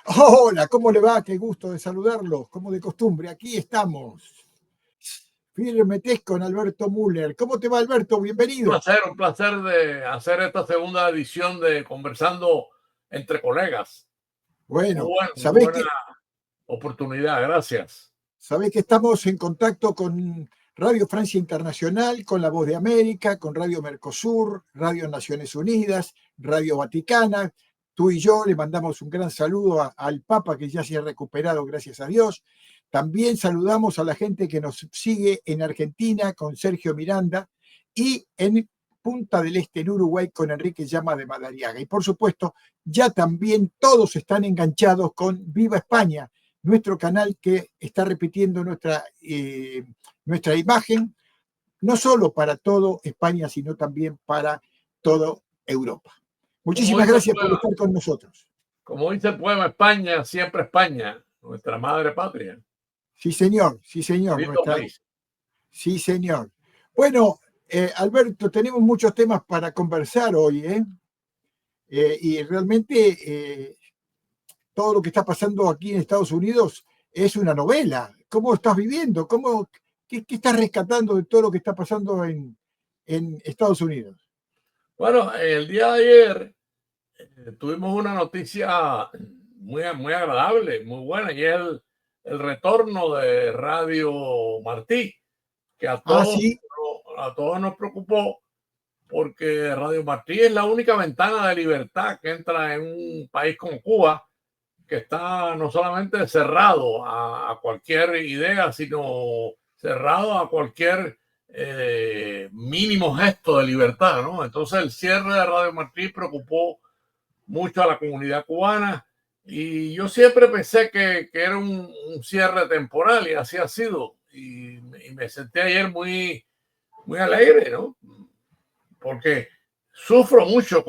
Hola, ¿cómo le va? Qué gusto de saludarlos, como de costumbre. Aquí estamos. Firmetés con Alberto Müller. ¿Cómo te va, Alberto? Bienvenido. Un placer de hacer esta segunda edición de Conversando entre Colegas. Bueno, Muy buena oportunidad, gracias. sabés que estamos en contacto con Radio Francia Internacional, con La Voz de América, con Radio Mercosur, Radio Naciones Unidas, Radio Vaticana. Tú y yo le mandamos un gran saludo al Papa, que ya se ha recuperado, gracias a Dios. También saludamos a la gente que nos sigue en Argentina con Sergio Miranda y en Punta del Este, en Uruguay, con Enrique Llama de Madariaga. Y por supuesto, ya también todos están enganchados con Viva España, nuestro canal que está repitiendo nuestra imagen, no solo para todo España, sino también para toda Europa. Como Muchísimas dice el gracias por poema, estar con nosotros. como dice el poema, España, siempre España, nuestra madre patria. Sí, señor, sí, señor. Lindo país. Sí, señor. Bueno, Alberto, tenemos muchos temas para conversar hoy, ¿eh? Y realmente todo lo que está pasando aquí en Estados Unidos es una novela. ¿Cómo estás viviendo? ¿Qué estás rescatando de todo lo que está pasando en Estados Unidos? Bueno, el día de ayer tuvimos una noticia muy agradable, muy buena, y es el retorno de Radio Martí, que Ah, sí, a todos nos preocupó porque Radio Martí es la única ventana de libertad que entra en un país como Cuba, que está no solamente cerrado a cualquier idea, sino cerrado a cualquier mínimo gesto de libertad, ¿no? Entonces el cierre de Radio Martí preocupó mucho a la comunidad cubana y yo siempre pensé que era un cierre temporal y así ha sido. Y me sentí ayer muy alegre, ¿no? Porque sufro mucho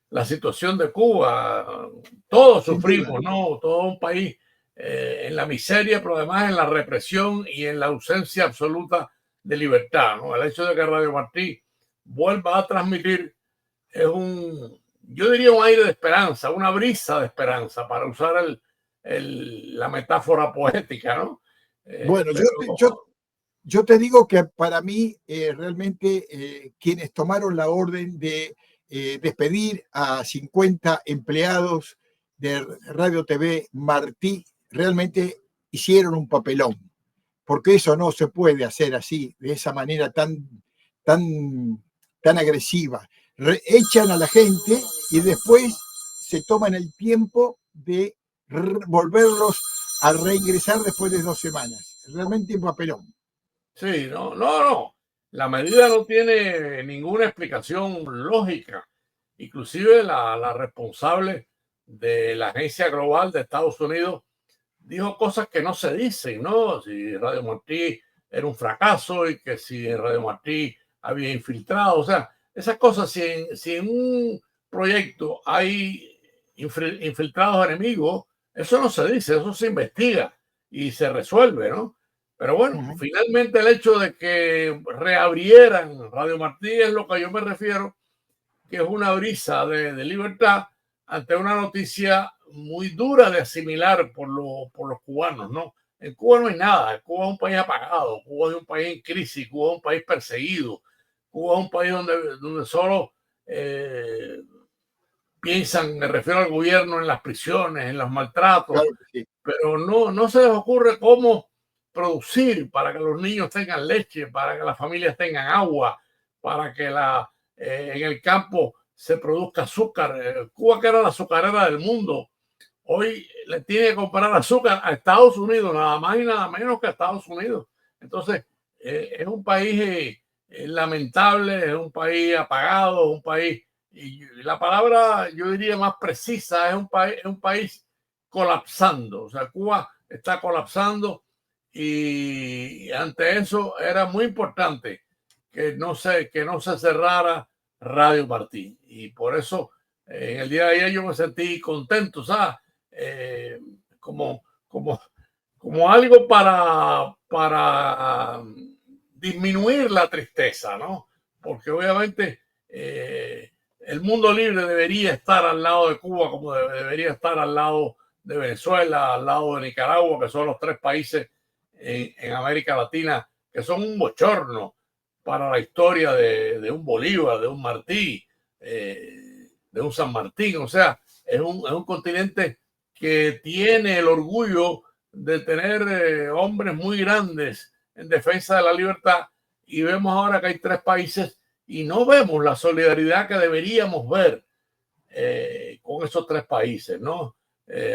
la situación de Cuba. Todos sin duda. sufrimos, ¿no? Todo un país en la miseria, pero además en la represión y en la ausencia absoluta de libertad, ¿no? El hecho de que Radio Martí vuelva a transmitir es yo diría un aire de esperanza, una brisa de esperanza, para usar la metáfora poética, ¿no? Bueno, Pero yo te digo que para mí realmente quienes tomaron la orden de despedir a 50 empleados de Radio TV Martí realmente hicieron un papelón, porque eso no se puede hacer así, de esa manera tan, tan agresiva. Echan a la gente y después se toman el tiempo de volverlos a reingresar después de 2 semanas. Realmente un papelón. sí, no. La medida no tiene ninguna explicación lógica. Inclusive la responsable de la Agencia Global de Estados Unidos dijo cosas que no se dicen, ¿no? Si Radio Martí era un fracaso y que si Radio Martí había infiltrado, o sea, esas cosas, si en un proyecto hay infiltrados enemigos, eso no se dice, eso se investiga y se resuelve, ¿no? Pero Uh bueno, -huh. finalmente el hecho de que reabrieran Radio Martí es lo que yo me refiero, que es una brisa de libertad ante una noticia muy dura de asimilar por los cubanos, ¿no? En Cuba no hay nada, Cuba es un país apagado, Cuba es un país en crisis, Cuba es un país perseguido, Cuba es un país donde solo piensan, me refiero al gobierno, en las prisiones, en los maltratos, Claro que sí. pero no se les ocurre cómo producir para que los niños tengan leche, para que las familias tengan agua, para que en el campo se produzca azúcar. Cuba, que era la azucarera del mundo, hoy le tiene que comprar azúcar a Estados Unidos, nada más y nada menos que a Estados Unidos. Entonces, es un país lamentable, es un país apagado, es un país, y la palabra yo diría más precisa, es un país colapsando. O sea, Cuba está colapsando y ante eso era muy importante que no se cerrara Radio Martí. Y por eso en el día de ayer yo me sentí contento, ¿sabes? Eh, como, como, como algo para disminuir la tristeza, ¿no? Porque obviamente el mundo libre debería estar al lado de Cuba, como debería estar al lado de Venezuela, al lado de Nicaragua, que son los tres países en América Latina que son un bochorno para la historia de un Bolívar, de un Martí, de un San Martín. O sea, es un continente que tiene el orgullo de tener hombres muy grandes en defensa de la libertad, y vemos ahora que hay tres países y no vemos la solidaridad que deberíamos ver con esos tres países, ¿no?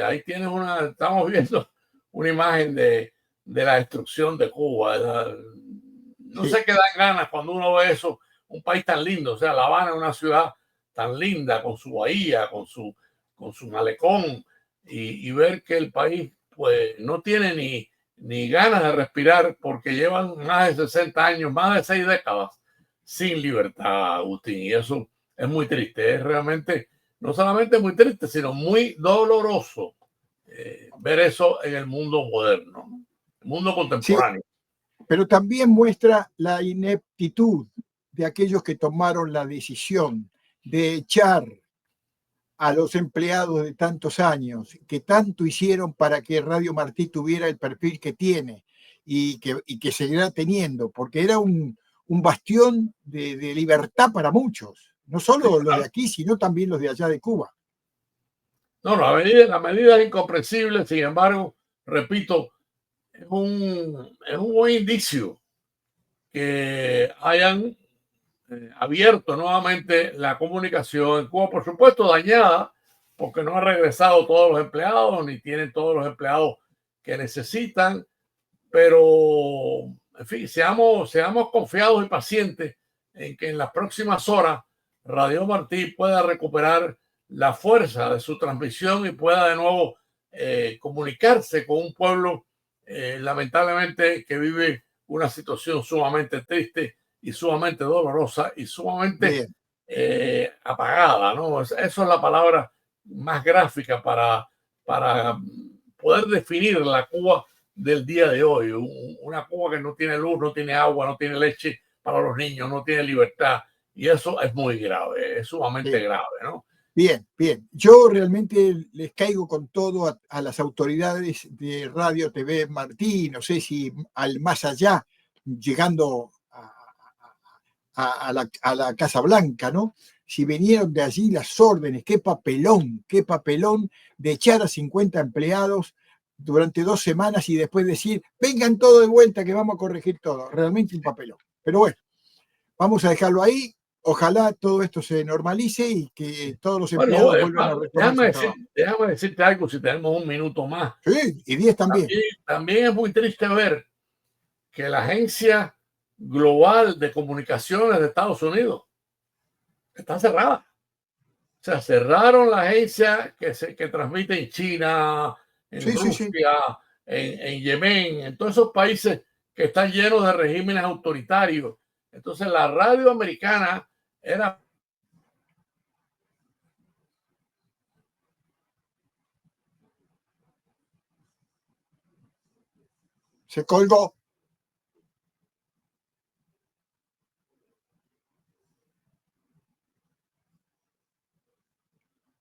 Ahí tienes estamos viendo una imagen de la destrucción de Cuba. No sé qué dan ganas cuando uno ve eso, un país tan lindo. O sea, La Habana es una ciudad tan linda, con su bahía, con su malecón, y ver que el país pues no tiene ni ganas de respirar, porque llevan más de 60 años, más de 6 décadas sin libertad, Agustín, y eso es muy triste. Es realmente no solamente muy triste, sino muy doloroso ver eso en el mundo moderno, el mundo contemporáneo. Sí, pero también muestra la ineptitud de aquellos que tomaron la decisión de echar a los empleados de tantos años, que tanto hicieron para que Radio Martí tuviera el perfil que tiene y que seguirá teniendo, porque era un bastión de libertad para muchos, no solo los de aquí, sino también los de allá de Cuba. No, la medida es incomprensible. Sin embargo, repito, es un buen indicio que hayan abierto nuevamente la comunicación en Cuba, por supuesto dañada, porque no han regresado todos los empleados, ni tienen todos los empleados que necesitan, pero en fin, seamos confiados y pacientes en que en las próximas horas Radio Martí pueda recuperar la fuerza de su transmisión y pueda de nuevo comunicarse con un pueblo lamentablemente que vive una situación sumamente triste y sumamente dolorosa y sumamente apagada, ¿no? Eso es la palabra más gráfica para poder definir la Cuba del día de hoy. Una Cuba que no tiene luz, no tiene agua, no tiene leche para los niños, no tiene libertad, y eso es muy grave, es sumamente grave, ¿no? Bien, bien. Yo realmente les caigo con todo a las autoridades de Radio TV Martí, no sé si al más allá, llegando a la Casa Blanca, ¿no? Si vinieron de allí las órdenes, qué papelón de echar a 50 empleados durante 2 semanas y después decir, vengan todos de vuelta que vamos a corregir todo. Realmente un papelón. Pero bueno, vamos a dejarlo ahí. Ojalá todo esto se normalice y que todos los empleados vuelvan a retomar su trabajo. Déjame decirte algo, si tenemos un minuto más. Sí, y 10 también. También es muy triste ver que la Agencia Global de Comunicaciones de Estados Unidos está cerrada. O sea, cerraron la agencia que transmite en China, en Rusia, en Yemen, en todos esos países que están llenos de regímenes autoritarios. Entonces la radio americana era... Se colgó.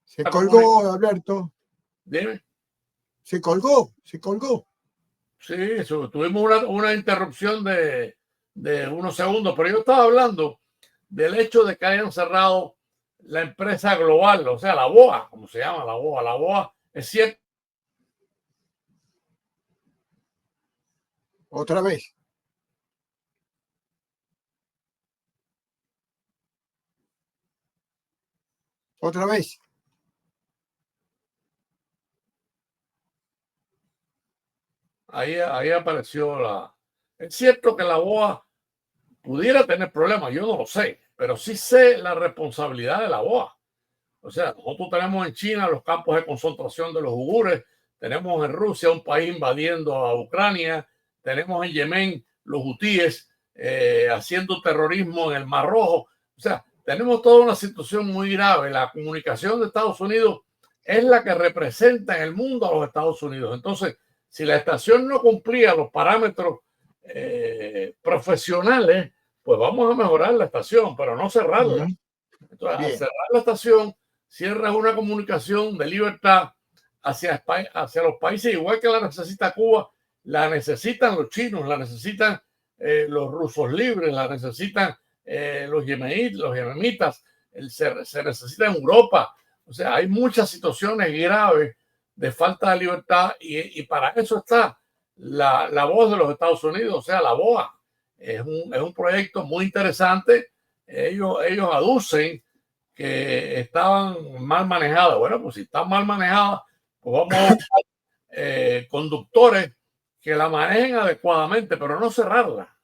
Se colgó, Alberto. Dime. Se colgó. Sí, tuvimos una interrupción de unos segundos, pero yo estaba hablando del hecho de que hayan cerrado la empresa global, o sea, la BOA, como se llama la BOA. La BOA es cierto. Otra vez. Ahí apareció Es cierto que la BOA pudiera tener problemas, yo no lo sé, pero sí sé la responsabilidad de la BOA. O sea, nosotros tenemos en China los campos de concentración de los uigures, tenemos en Rusia un país invadiendo a Ucrania, tenemos en Yemen los hutíes haciendo terrorismo en el Mar Rojo. O sea, tenemos toda una situación muy grave. La comunicación de Estados Unidos es la que representa en el mundo a los Estados Unidos. Entonces, si la estación no cumplía los parámetros profesionales, pues vamos a mejorar la estación, pero no cerrarla. Entonces, al Bien. cerrar la estación, cierras una comunicación de libertad hacia los países, igual que la necesita Cuba, la necesitan los chinos, la necesitan los rusos libres, la necesitan los yemenitas, se necesita en Europa. O sea, hay muchas situaciones graves de falta de libertad y para eso está la voz de los Estados Unidos, o sea, la BOA. Es un proyecto muy interesante. Ellos aducen que estaban mal manejadas. Bueno, pues si están mal manejadas, pues vamos a buscar conductores que la manejen adecuadamente, pero no cerrarla.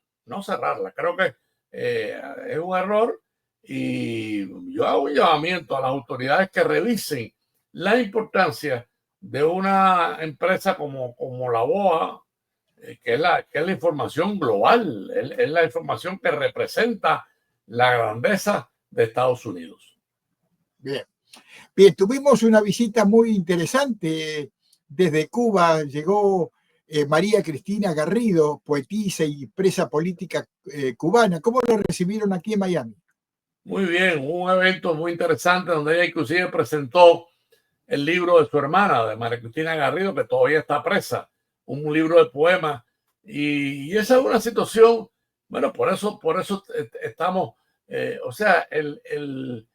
Creo que es un error y yo hago un llamamiento a las autoridades que revisen la importancia de una empresa como la BOA, que es la información global, es la información que representa la grandeza de Estados Unidos. Bien. Bien, tuvimos una visita muy interesante desde Cuba. Llegó María Cristina Garrido, poetisa y presa política cubana. ¿Cómo la recibieron aquí en Miami? Muy bien, un evento muy interesante donde ella inclusive presentó el libro de su hermana, de María Cristina Garrido, que todavía está presa, un libro de poemas. Y esa es una situación, bueno, por eso estamos, o sea, el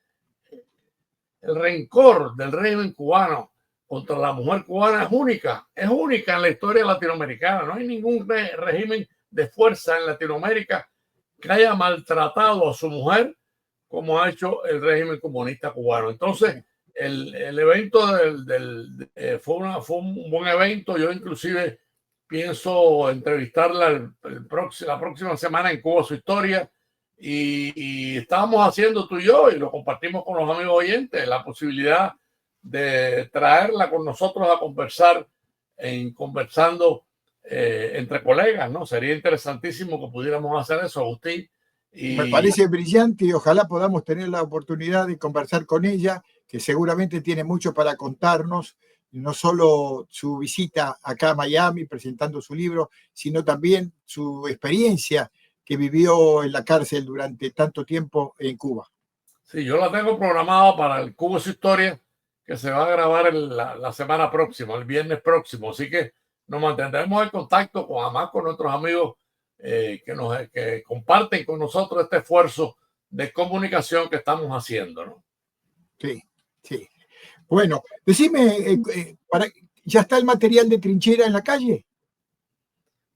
rencor del régimen cubano contra la mujer cubana es única en la historia latinoamericana. No hay ningún régimen de fuerza en Latinoamérica que haya maltratado a su mujer como ha hecho el régimen comunista cubano. Entonces, el evento fue un buen evento. Yo inclusive pienso entrevistarla la próxima semana en Cuba Su Historia. Y estábamos haciendo tú y yo, y lo compartimos con los amigos oyentes, la posibilidad de traerla con nosotros a conversar, conversando entre colegas, ¿no? Sería interesantísimo que pudiéramos hacer eso, Agustín. Me parece brillante y ojalá podamos tener la oportunidad de conversar con ella, que seguramente tiene mucho para contarnos, no solo su visita acá a Miami presentando su libro, sino también su experiencia que vivió en la cárcel durante tanto tiempo en Cuba. Sí, yo la tengo programada para el Cuba Su Historia, que se va a grabar la semana próxima, el viernes próximo. Así que nos mantendremos en contacto además con nuestros amigos que comparten con nosotros este esfuerzo de comunicación que estamos haciendo, ¿no? Sí, sí. Bueno, decime, ¿ya está el material de trinchera en la calle?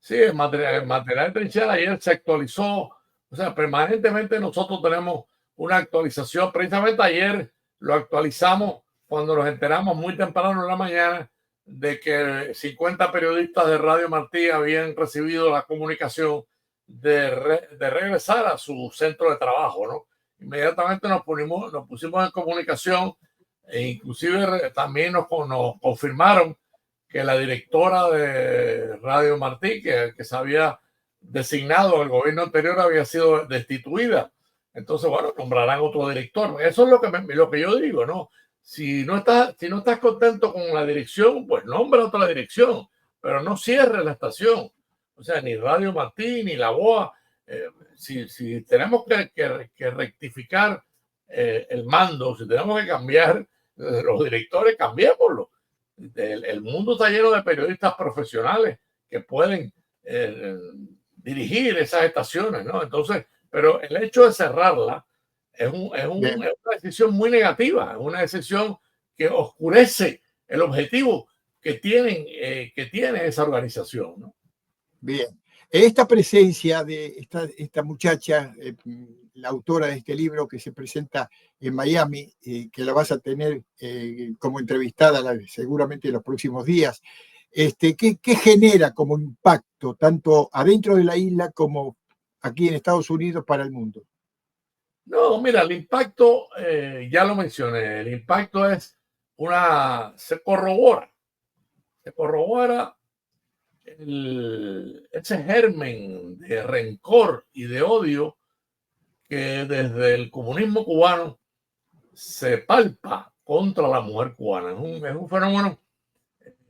Sí, el material de trinchera ayer se actualizó. O sea, permanentemente nosotros tenemos una actualización. Precisamente ayer lo actualizamos cuando nos enteramos muy temprano en la mañana de que 50 periodistas de Radio Martí habían recibido la comunicación de regresar a su centro de trabajo, ¿no? Inmediatamente nos pusimos en comunicación e inclusive también nos confirmaron que la directora de Radio Martí, que se había designado el gobierno anterior, había sido destituida. Entonces, bueno, nombrarán otro director. Eso es lo que yo digo, ¿no? Si no estás contento con la dirección, pues nombra otra dirección, pero no cierres la estación. O sea, ni Radio Martí, ni la BOA. Si tenemos que rectificar el mando, si tenemos que cambiar los directores, cambiémoslo. El mundo está lleno de periodistas profesionales que pueden dirigir esas estaciones, ¿no? Entonces, pero el hecho de cerrarla es una decisión muy negativa, es una decisión que oscurece el objetivo que tiene esa organización, ¿no? Bien. Esta presencia de esta muchacha, la autora de este libro que se presenta en Miami, que la vas a tener como entrevistada seguramente en los próximos días, ¿qué genera como impacto tanto adentro de la isla como aquí en Estados Unidos para el mundo? No, mira, el impacto, ya lo mencioné, el impacto es se corrobora ese germen de rencor y de odio que desde el comunismo cubano se palpa contra la mujer cubana. Es un fenómeno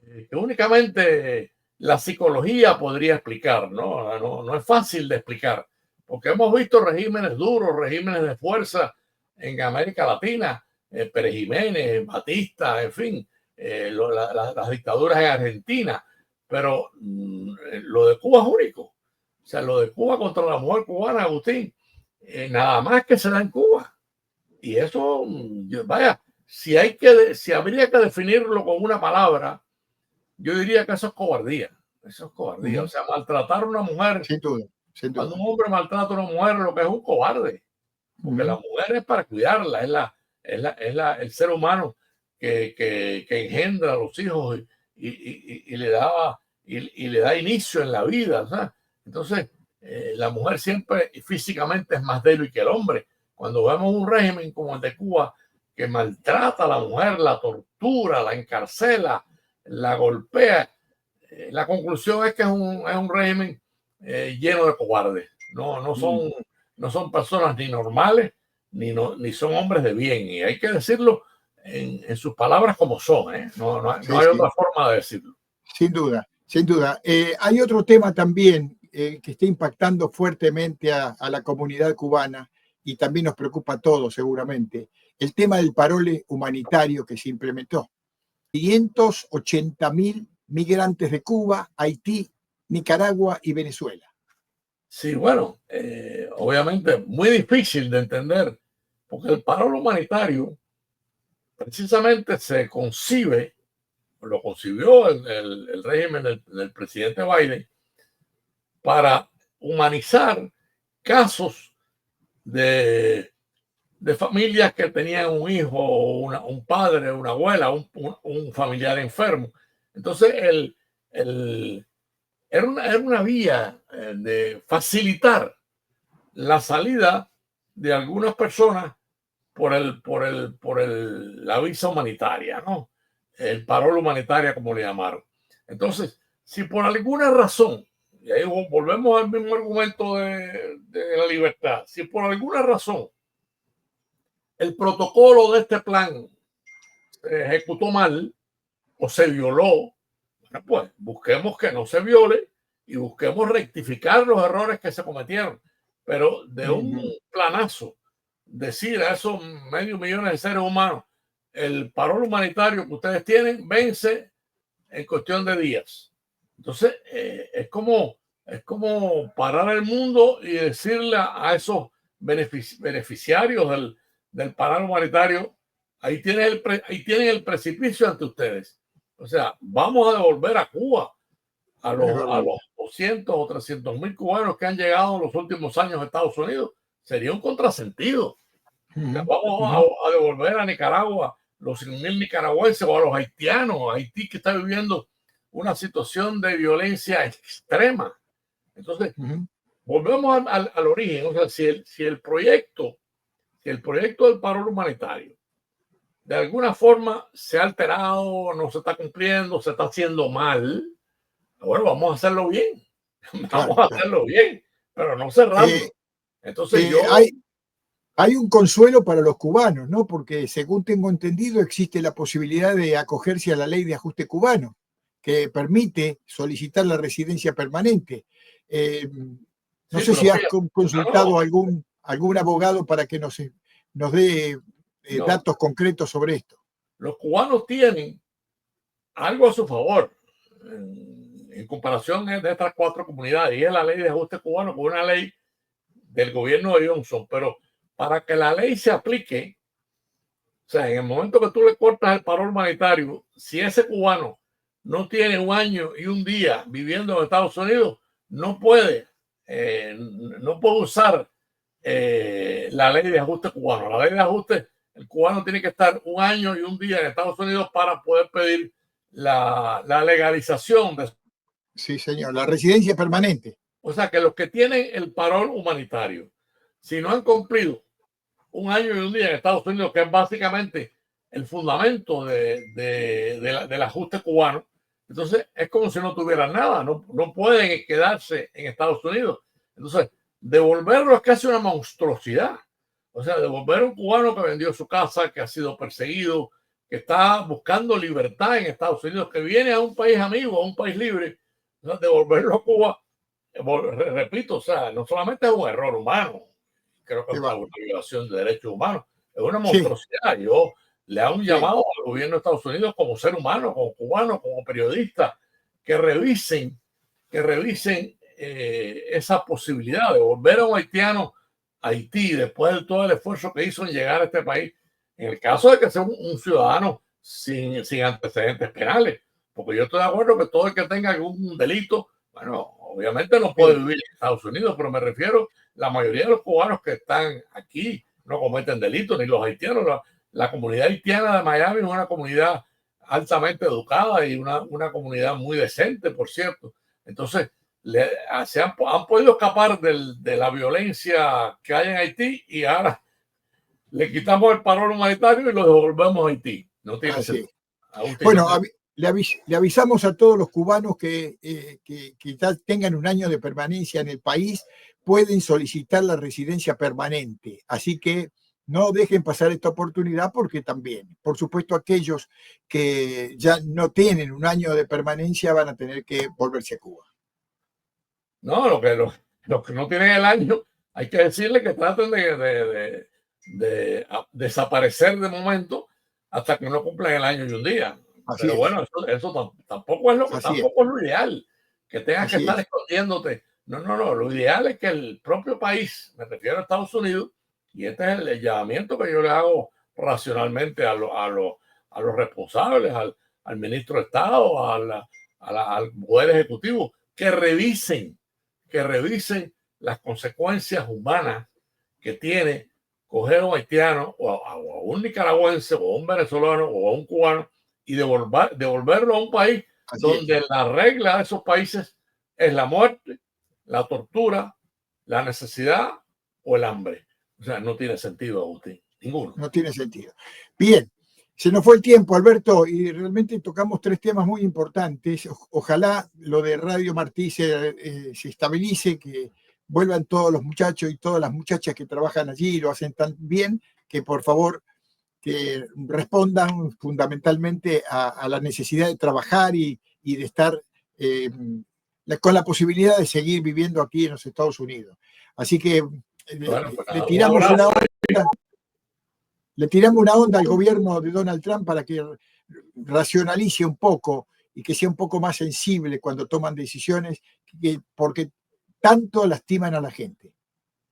que únicamente la psicología podría explicar, ¿no? No es fácil de explicar, porque hemos visto regímenes duros, regímenes de fuerza, en América Latina, Pérez Jiménez, Batista, en fin, las dictaduras en Argentina, pero lo de Cuba es único. O sea, lo de Cuba contra la mujer cubana, Agustín, nada más que se da en Cuba. Y eso, vaya, si habría que definirlo con una palabra, yo diría que eso es cobardía. Eso es cobardía. O sea, maltratar a una mujer. Sin duda, sin duda. Cuando un hombre maltrata a una mujer, lo que es un cobarde. Porque la mujer es para cuidarla, el ser humano que engendra a los hijos y le da inicio en la vida, ¿sabes? Entonces, la mujer siempre físicamente es más débil que el hombre. Cuando vemos un régimen como el de Cuba, que maltrata a la mujer, la tortura, la encarcela, la golpea, la conclusión es que es un régimen lleno de cobardes. No son personas ni normales, ni son hombres de bien. Y hay que decirlo en sus palabras como son. No hay otra forma de decirlo. Sin duda, sin duda. Hay otro tema también que está impactando fuertemente a la comunidad cubana y también nos preocupa a todos seguramente. El tema del parole humanitario que se implementó. 580.000 migrantes de Cuba, Haití, Nicaragua y Venezuela. Sí, bueno, obviamente muy difícil de entender, porque el parole humanitario precisamente lo concibió el régimen del presidente Biden para humanizar casos de familias que tenían un hijo, un padre, una abuela, un familiar enfermo. Entonces, era una vía de facilitar la salida de algunas personas por la visa humanitaria, ¿no? El parole humanitaria, como le llamaron. Entonces, si por alguna razón, y ahí volvemos al mismo argumento de la libertad, si por alguna razón el protocolo de este plan se ejecutó mal o se violó, bueno, pues busquemos que no se viole y busquemos rectificar los errores que se cometieron. Pero de un planazo, decir a esos medio millones de seres humanos, el parole humanitario que ustedes tienen vence en cuestión de días. Entonces, es como parar el mundo y decirle a esos beneficiarios del parole humanitario, ahí tienen el precipicio ante ustedes. O sea, vamos a devolver a Cuba a los 200 o 300.000 cubanos que han llegado en los últimos años a Estados Unidos. Sería un contrasentido. O sea, vamos a devolver a Nicaragua los 100.000 nicaragüenses o a los haitianos, Haití que está viviendo una situación de violencia extrema. Entonces, volvemos al origen. O sea, si el proyecto del parole humanitario de alguna forma se ha alterado, no se está cumpliendo, se está haciendo mal, bueno, vamos a hacerlo bien. Vamos a hacerlo bien, pero no cerrando. Entonces hay un consuelo para los cubanos, ¿no? Porque según tengo entendido existe la posibilidad de acogerse a la ley de ajuste cubano, que permite solicitar la residencia permanente. No sé si has consultado a algún abogado para que nos dé datos concretos sobre esto. Los cubanos tienen algo a su favor en comparación de estas 4 comunidades, y es la ley de ajuste cubano, con una ley del gobierno de Johnson. Pero para que la ley se aplique, o sea, en el momento que tú le cortas el parole humanitario, si ese cubano no tiene 1 año y 1 día viviendo en Estados Unidos, no puede usar la ley de ajuste cubano. La ley de ajuste, el cubano tiene que estar 1 año y 1 día en Estados Unidos para poder pedir la legalización de. Sí, señor, la residencia permanente. O sea, que los que tienen el parole humanitario, si no han cumplido 1 año y 1 día en Estados Unidos, que es básicamente el fundamento del ajuste cubano, entonces es como si no tuvieran nada, no pueden quedarse en Estados Unidos. Entonces, devolverlo es casi una monstruosidad. O sea, devolver a un cubano que vendió su casa, que ha sido perseguido, que está buscando libertad en Estados Unidos, que viene a un país amigo, a un país libre, o sea, devolverlo a Cuba, repito, o sea, no solamente es un error humano, creo que es una violación de derechos humanos, es una monstruosidad. Yo le hago un llamado al gobierno de Estados Unidos como ser humano, como cubano, como periodista, que revisen esa posibilidad de volver a un haitiano a Haití después de todo el esfuerzo que hizo en llegar a este país, en el caso de que sea un ciudadano sin antecedentes penales, porque yo estoy de acuerdo que todo el que tenga algún delito, bueno, obviamente no puede vivir en Estados Unidos, pero me refiero, la mayoría de los cubanos que están aquí no cometen delitos, ni los haitianos. La comunidad haitiana de Miami es una comunidad altamente educada y una comunidad muy decente, por cierto. Entonces, han podido escapar de la violencia que hay en Haití y ahora le quitamos el parol humanitario y lo devolvemos a Haití. No tiene sentido. Bueno, le avisamos a todos los cubanos que tengan un año de permanencia en el país, pueden solicitar la residencia permanente. Así que no dejen pasar esta oportunidad, porque también, por supuesto, aquellos que ya no tienen un año de permanencia van a tener que volverse a Cuba. No, los que no tienen el año, hay que decirle que traten de desaparecer de momento hasta que no cumplan el año y un día. Pero bueno, eso tampoco es lo ideal, que tengas que estar escondiéndos. No, lo ideal es que el propio país, me refiero a Estados Unidos, y este es el llamamiento que yo le hago racionalmente a los responsables, al ministro de Estado, al Poder Ejecutivo, que revisen las consecuencias humanas que tiene coger a un haitiano o a un nicaragüense o a un venezolano o a un cubano y devolverlo a un país donde la regla de esos países es la muerte, la tortura, la necesidad o el hambre. O sea, no tiene sentido, Agustín, ninguno. No tiene sentido. Bien, se nos fue el tiempo, Alberto, y realmente tocamos 3 temas muy importantes. Ojalá lo de Radio Martí se estabilice, que vuelvan todos los muchachos y todas las muchachas que trabajan allí y lo hacen tan bien, que por favor que respondan fundamentalmente a la necesidad de trabajar y de estar con la posibilidad de seguir viviendo aquí en los Estados Unidos. Así que le tiramos una onda al gobierno de Donald Trump para que racionalice un poco y que sea un poco más sensible cuando toman decisiones, porque tanto lastiman a la gente.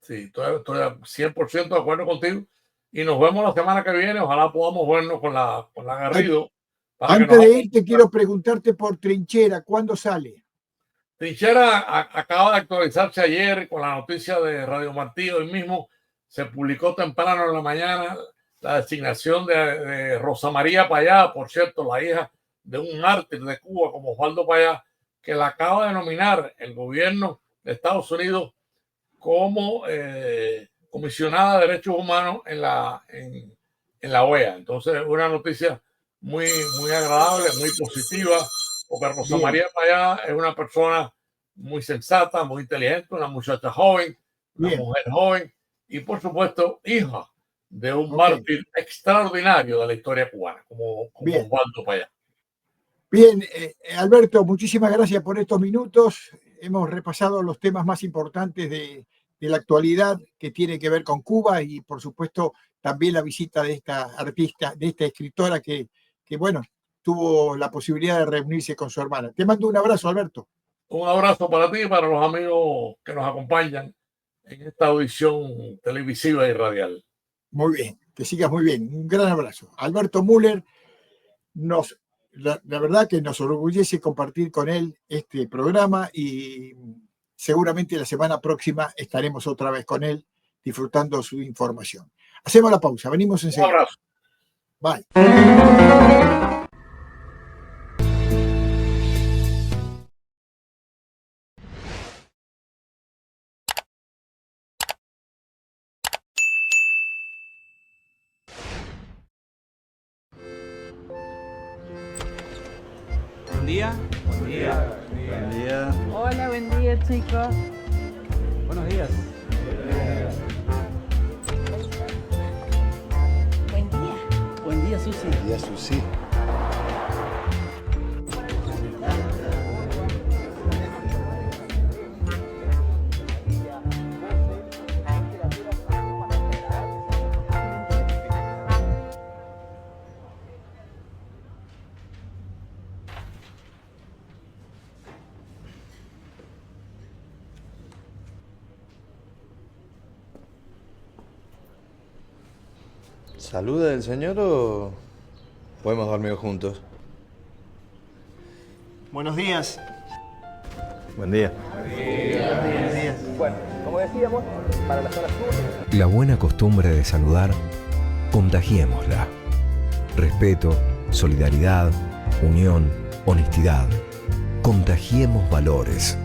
Sí, estoy 100% de acuerdo contigo. Y nos vemos la semana que viene. Ojalá podamos vernos con la Garrido. Antes de irte, quiero preguntarte por Trinchera. ¿Cuándo sale? Trinchera acaba de actualizarse ayer con la noticia de Radio Martí. Hoy mismo se publicó temprano en la mañana la designación de Rosa María Payá, por cierto, la hija de un mártir de Cuba como Osvaldo Payá, que la acaba de nominar el gobierno de Estados Unidos como comisionada de derechos humanos en la OEA. Entonces, una noticia muy agradable, muy positiva, porque Rosa María Payá es una persona muy sensata, muy inteligente, una muchacha joven, una mujer joven y, por supuesto, hija de un mártir extraordinario de la historia cubana, como Osvaldo Payá. Bien, Alberto, muchísimas gracias por estos minutos. Hemos repasado los temas más importantes de la actualidad que tiene que ver con Cuba y, por supuesto, también la visita de esta artista, de esta escritora que bueno, tuvo la posibilidad de reunirse con su hermana. Te mando un abrazo, Alberto. Un abrazo para ti y para los amigos que nos acompañan en esta audición televisiva y radial. Muy bien, que sigas muy bien. Un gran abrazo. Alberto Müller, la verdad que nos orgullece compartir con él este programa y seguramente la semana próxima estaremos otra vez con él disfrutando su información. Hacemos la pausa, venimos enseguida. Un abrazo. Bye. Buen día. Buen día. Buen día. Hola, buen día, chicos. Buenos días. Buen día. Buen día, Susi. Buen día, Susi. ¿Saluda del señor o podemos dormir juntos? Buenos días. Buen día. Buenos días. Bueno, como decíamos, para la zona sur... La buena costumbre de saludar, contagiémosla. Respeto, solidaridad, unión, honestidad. Contagiemos valores.